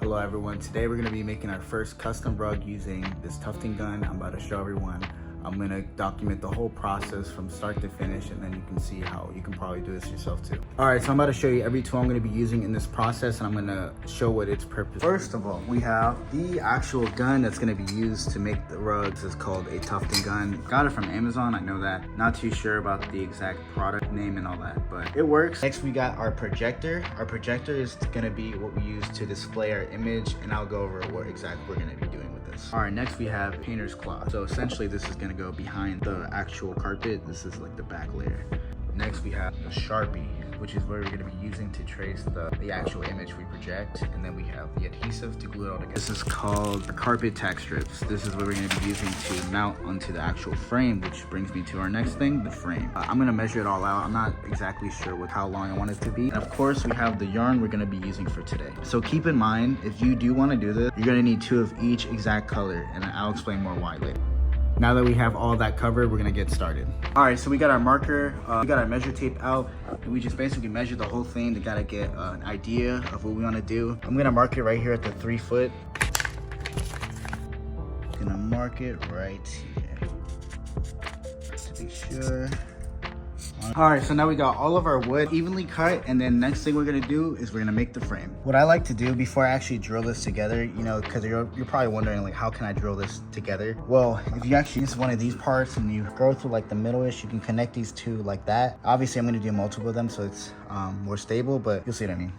Hello everyone, today we're going to be making our first custom rug using this tufting gun. I'm about to show everyone. I'm going to document the whole process from start to finish, and then you can see how you can probably do this yourself too. Alright, so I'm about to show you every tool I'm going to be using in this process, and I'm going to show what its purpose is. First of all, we have the actual gun that's going to be used to make the rugs. It's called a tufting gun. Got it from Amazon, I know that. Not too sure about the exact product name and all that, but it works. Next we got our projector. Our projector is going to be what we use to display our image, and I'll go over what exactly we're going to be doing with this. Alright, next we have painter's cloth. So essentially this is going to go behind the actual carpet. This is like the back layer. Next we have the Sharpie, which is what we're going to be using to trace the actual image we project. And then we have the adhesive to glue it all together. This is called carpet tack strips. This is what we're going to be using to mount onto the actual frame, which brings me to our next thing, the frame. I'm going to measure it all out. I'm not exactly sure with how long I want it to be. And of course we have the yarn we're going to be using for today. So keep in mind, if you do want to do this, you're going to need 2 of each exact color, and I'll explain more why later. Now that we have all that covered, we're gonna get started. All right, so we got our marker, we got our measure tape out, and we just basically measure the whole thing to gotta get an idea of what we wanna do. I'm gonna mark it right here at the 3 foot. Gonna mark it right here, to be sure. All right, so now we got all of our wood evenly cut, and then next thing we're gonna do is we're gonna make the frame. What I like to do before I actually drill this together, you know, because you're probably wondering like, how can I drill this together? Well, if you actually use one of these parts and you go through like the middle-ish, you can connect these two like that. Obviously, I'm gonna do multiple of them so it's more stable, but you'll see what I mean.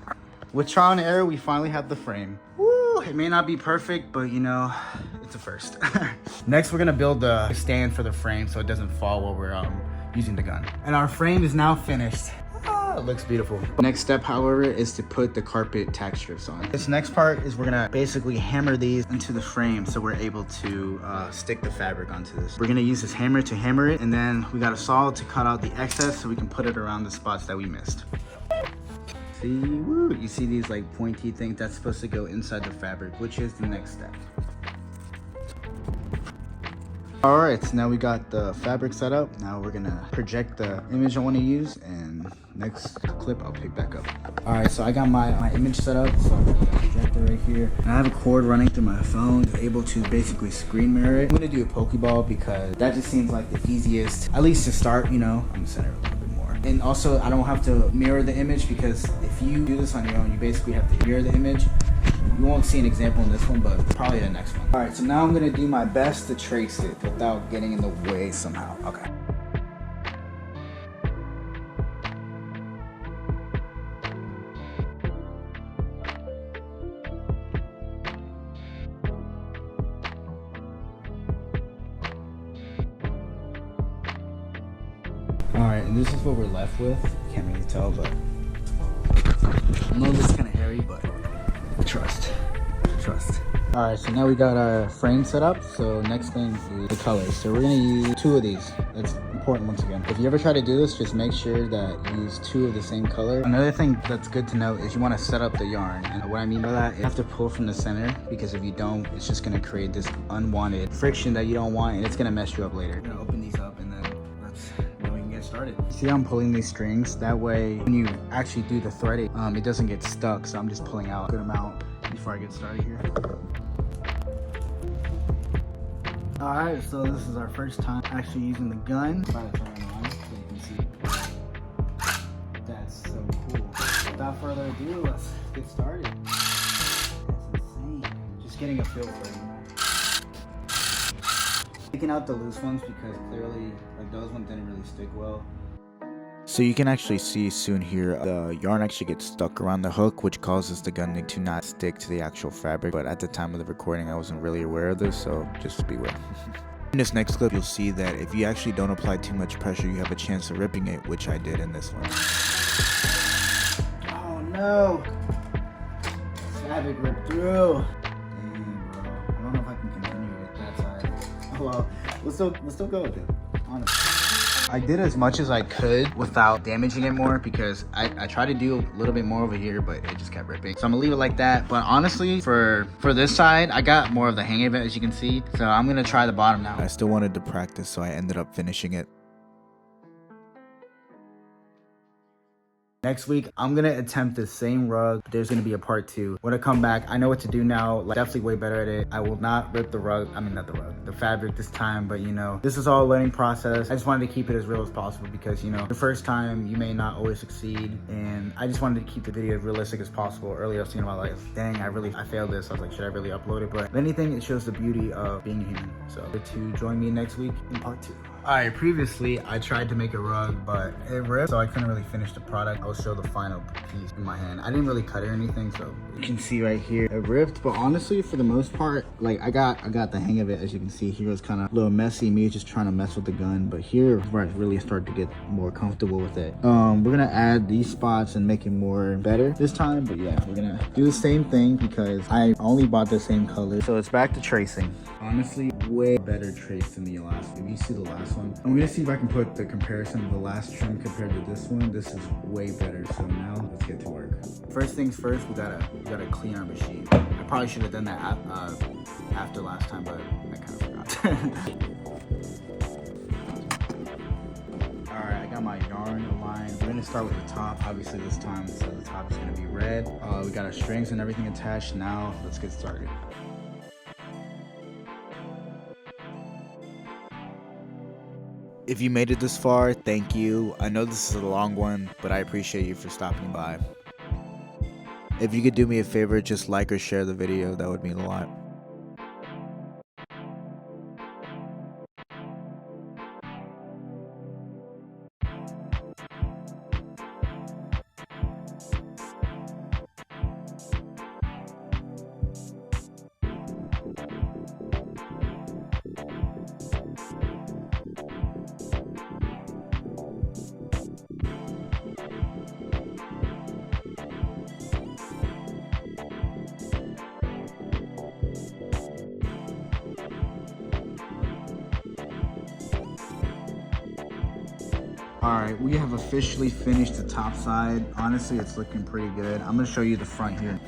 With trial and error, we finally have the frame. Woo! It may not be perfect, but you know, it's a first. Next, we're gonna build the stand for the frame so it doesn't fall while we're using the gun. And our frame is now finished. It looks beautiful. Next step, however, is to put the carpet tack strips on. This next part is we're gonna basically hammer these into the frame so we're able to stick the fabric onto this. We're gonna use this hammer to hammer it, and then we got a saw to cut out the excess so we can put it around the spots that we missed. See, woo, you see these like pointy things? That's supposed to go inside the fabric, which is the next step. All right, so now we got the fabric set up. Now we're gonna project the image I want to use, and next clip I'll pick back up. All right, so I got my image set up. So I'm gonna project it right here. And I have a cord running through my phone, able to basically screen mirror it. I'm gonna do a Pokeball because that just seems like the easiest, at least to start, you know. I'm gonna center it a little bit more. And also, I don't have to mirror the image, because if you do this on your own, you basically have to mirror the image. You won't see an example in this one, but probably the next one. All right, so now I'm gonna do my best to trace it without getting in the way somehow. Okay. All right, and this is what we're left with. Can't really tell, but I know this is kind of hairy, but trust. All right, so now we got our frame set up. So next thing is the colors. So we're gonna use 2 of these. That's important once again. If you ever try to do this, just make sure that you use 2 of the same color. Another thing that's good to note is you want to set up the yarn. And what I mean by that, you have to pull from the center, because if you don't, it's just gonna create this unwanted friction that you don't want, and it's gonna mess you up later. I'm gonna open these up, and then we can get started. See how I'm pulling these strings? That way, when you actually do the threading, it doesn't get stuck. So I'm just pulling out a good amount before I get started here. All right, so this is our first time actually using the gun. I'm about to turn it on so you can see. That's so cool. Without further ado, let's get started. That's insane. Just getting a feel for it, you know. Taking out the loose ones because clearly, like, those ones didn't really stick well. So you can actually see soon here, the yarn actually gets stuck around the hook, which causes the gun to not stick to the actual fabric. But at the time of the recording, I wasn't really aware of this, so just beware. In this next clip, you'll see that if you actually don't apply too much pressure, you have a chance of ripping it, which I did in this one. Oh no! Fabric ripped through. Dang, bro. I don't know if I can continue it that side. Oh well, we'll still go with it, honestly. I did as much as I could without damaging it more, because I tried to do a little bit more over here, but it just kept ripping. So I'm gonna leave it like that. But honestly, for this side, I got more of the hang of it, as you can see. So I'm gonna try the bottom now. I still wanted to practice, so I ended up finishing it. Next week, I'm gonna attempt the same rug. There's gonna be a part 2. When I come back, I know what to do now. Like, definitely way better at it. I will not rip the rug. I mean, not the rug, the fabric this time, but you know, this is all a learning process. I just wanted to keep it as real as possible because, you know, the first time you may not always succeed. And I just wanted to keep the video as realistic as possible. Earlier, I was thinking about like, dang, I failed this. I was like, should I really upload it? But if anything, it shows the beauty of being human. So to join me next week in part 2. All right, previously I tried to make a rug, but it ripped, so I couldn't really finish the product. I'll show the final piece in my hand. I didn't really cut it or anything, so you can see right here, it ripped, but honestly, for the most part, like I got the hang of it. As you can see, here was kind of a little messy, me just trying to mess with the gun, but here where I really start to get more comfortable with it. We're gonna add these spots and make it more better this time, but yeah, we're gonna do the same thing because I only bought the same color. So it's back to tracing. Honestly, way better trace than the last one. If you see the last one, I'm gonna see if I can put the comparison of the last trim compared to this one. This is way better. So now let's get to work. First things first, we gotta clean our machine. I probably should have done that after last time, but I kind of forgot. All right, I got my yarn aligned. We're gonna start with the top. Obviously this time, so the top is gonna be red. We got our strings and everything attached. Now let's get started. If you made it this far, thank you. I know this is a long one, but I appreciate you for stopping by. If you could do me a favor, just like or share the video, that would mean a lot. Alright, we have officially finished the top side. Honestly, it's looking pretty good. I'm gonna show you the front here.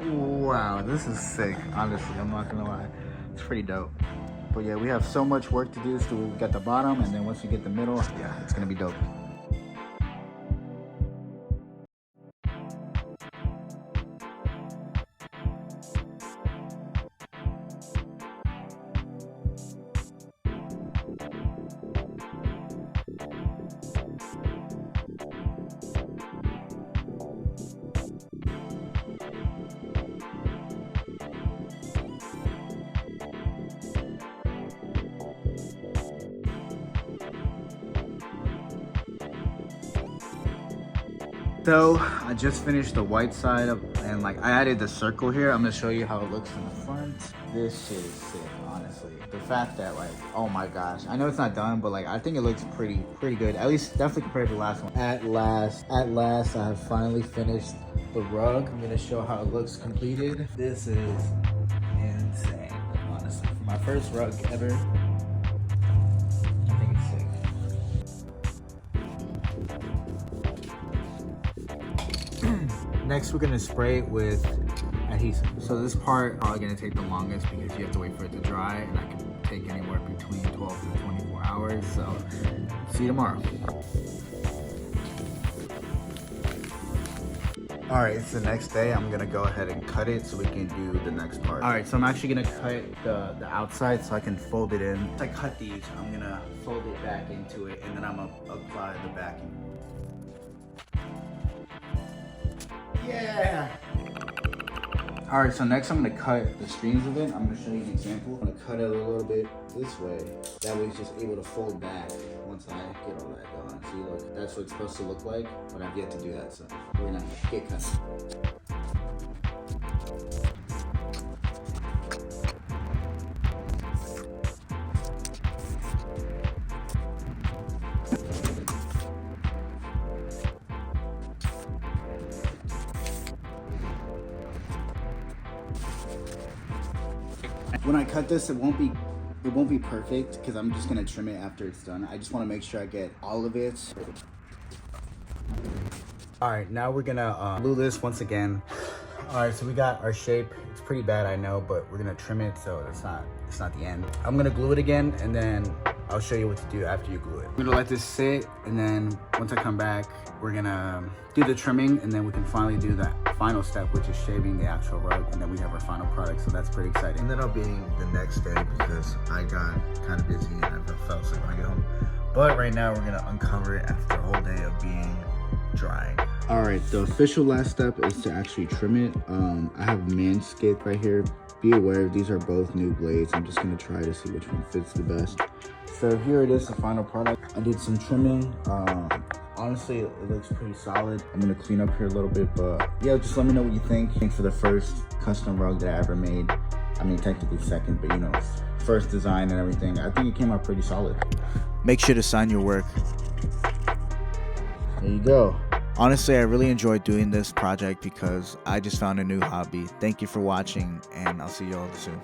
Wow, this is sick. Honestly, I'm not gonna lie. It's pretty dope. But yeah, we have so much work to do. So we got the bottom, and then once we get the middle, yeah, it's gonna be dope. So I just finished the white side of, and like I added the circle here. I'm gonna show you how it looks in the front. This shit is sick, honestly. The fact that like, oh my gosh, I know it's not done, but like I think it looks pretty good. At least definitely compared to the last one. At last, I have finally finished the rug. I'm gonna show how it looks completed. This is insane, honestly. For my first rug ever, I think it's sick. Next, we're gonna spray it with adhesive. So this part probably gonna take the longest because you have to wait for it to dry, and that can take anywhere between 12 to 24 hours. So see you tomorrow. All right, it's the next day. I'm gonna go ahead and cut it so we can do the next part. All right, so I'm actually gonna cut the outside so I can fold it in. Once I cut these, I'm gonna fold it back into it, and then I'm gonna apply the backing. Yeah. All right, so next I'm gonna cut the strings of it. I'm gonna show you an example. I'm gonna cut it a little bit this way. That way it's just able to fold back once I get all that done. See, look, that's what it's supposed to look like, but I've yet to do that, so we're gonna get cut. When I cut this, it won't be perfect because I'm just gonna trim it after it's done. I just want to make sure I get all of it. All right, now we're gonna glue this once again. All right, so we got our shape. It's pretty bad, I know, but we're gonna trim it so it's not the end. I'm gonna glue it again, and then I'll show you what to do after you glue it. I'm gonna let this sit, and then once I come back, we're gonna do the trimming, and then we can finally do that final step, which is shaving the actual rug, and then we have our final product, so that's pretty exciting. And then I'll be the next day because I got kind of busy and I fell sick when I get home. But right now, we're gonna uncover it after a whole day of being drying. All right, the official last step is to actually trim it. I have Manscaped right here. Be aware, these are both new blades. I'm just gonna try to see which one fits the best. So here it is, the final product. I did some trimming. Honestly, it looks pretty solid. I'm gonna clean up here a little bit, but yeah, just let me know what you think. I think for the first custom rug that I ever made, I mean, technically second, but you know, first design and everything, I think it came out pretty solid. Make sure to sign your work. There you go. Honestly, I really enjoyed doing this project because I just found a new hobby. Thank you for watching, and I'll see you all soon.